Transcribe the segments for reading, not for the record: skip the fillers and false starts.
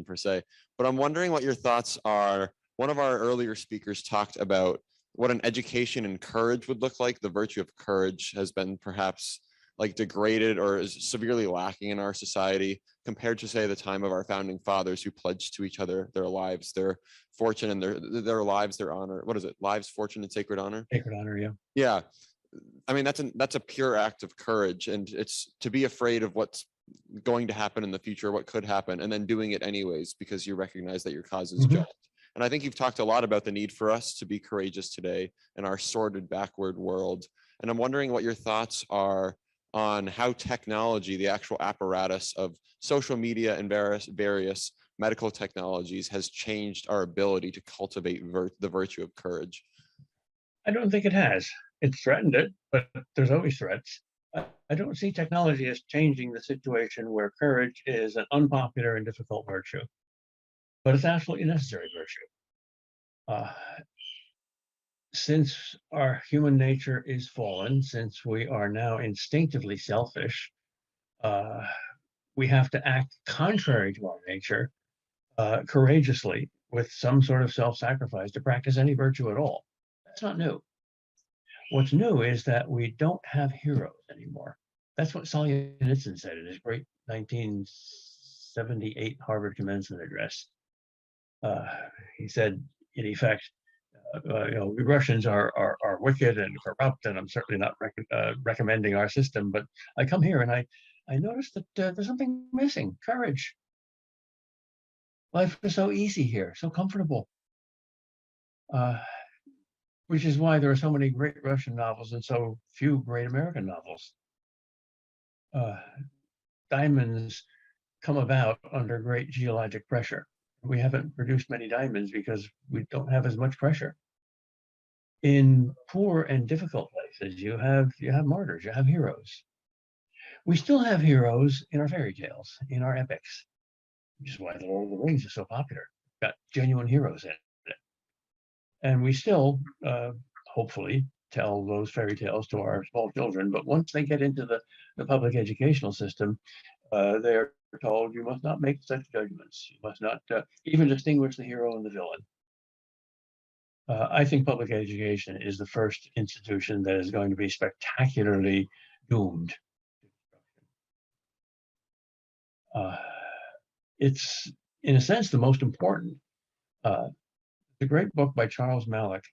per se, but I'm wondering what your thoughts are. One of our earlier speakers talked about what an education in courage would look like. The virtue of courage has been perhaps like degraded or is severely lacking in our society compared to, say, the time of our founding fathers who pledged to each other their lives, their fortune, and their lives, their honor. What is it? Lives, fortune, and sacred honor. Sacred honor, yeah. Yeah, I mean that's a pure act of courage, and it's to be afraid of what's going to happen in the future, what could happen, and then doing it anyways because you recognize that your cause is just. And I think you've talked a lot about the need for us to be courageous today in our sordid, backward world. And I'm wondering what your thoughts are on how technology, the actual apparatus of social media and various medical technologies, has changed our ability to cultivate the virtue of courage. I don't think it has. It's threatened it, but there's always threats. I don't see technology as changing the situation where courage is an unpopular and difficult virtue, but it's absolutely necessary virtue. Since our human nature is fallen, since we are now instinctively selfish, we have to act contrary to our nature, courageously, with some sort of self-sacrifice to practice any virtue at all. That's not new. What's new is that we don't have heroes anymore. That's what Solzhenitsyn said in his great 1978 Harvard commencement address. He said, in effect, we Russians are wicked and corrupt, and I'm certainly not recommending our system, but I come here and I noticed that there's something missing: courage. Life is so easy here, so comfortable. Which is why there are so many great Russian novels and so few great American novels. Diamonds come about under great geologic pressure. We haven't produced many diamonds because we don't have as much pressure. In poor and difficult places, you have martyrs, you have heroes. We still have heroes in our fairy tales, in our epics, which is why The Lord of the Rings is so popular. Got genuine heroes in it. And we still, hopefully, tell those fairy tales to our small children. But once they get into the public educational system, they're told you must not make such judgments. You must not even distinguish the hero and the villain. I think public education is the first institution that is going to be spectacularly doomed. It's, in a sense, the most important. The great book by Charles Malik,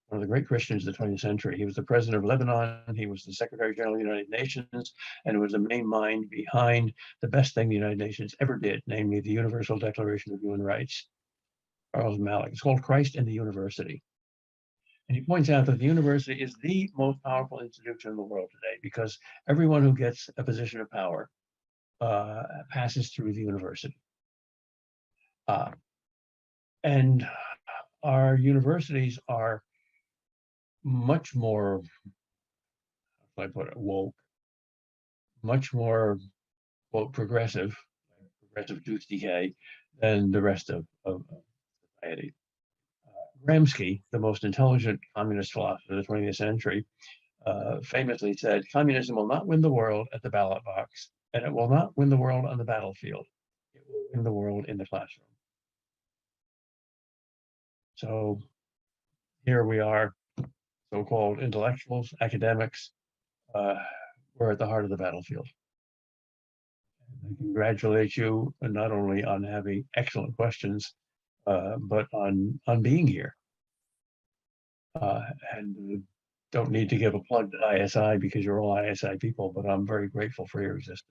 one of the great Christians of the 20th century. He was the president of Lebanon. He was the Secretary General of the United Nations, and was the main mind behind the best thing the United Nations ever did, namely the Universal Declaration of Human Rights. Charles Malik. It's called Christ and the University. And he points out that the university is the most powerful institution in the world today because everyone who gets a position of power passes through the university. And our universities are much more, how do I put it, woke, much more progressive tooth decay than the rest of society. Gramsci, the most intelligent communist philosopher of the 20th century, famously said, communism will not win the world at the ballot box, and it will not win the world on the battlefield. It will win the world in the classroom. So here we are, so-called intellectuals, academics, we're at the heart of the battlefield. I congratulate you not only on having excellent questions, but on being here. And don't need to give a plug to ISI because you're all ISI people, but I'm very grateful for your existence.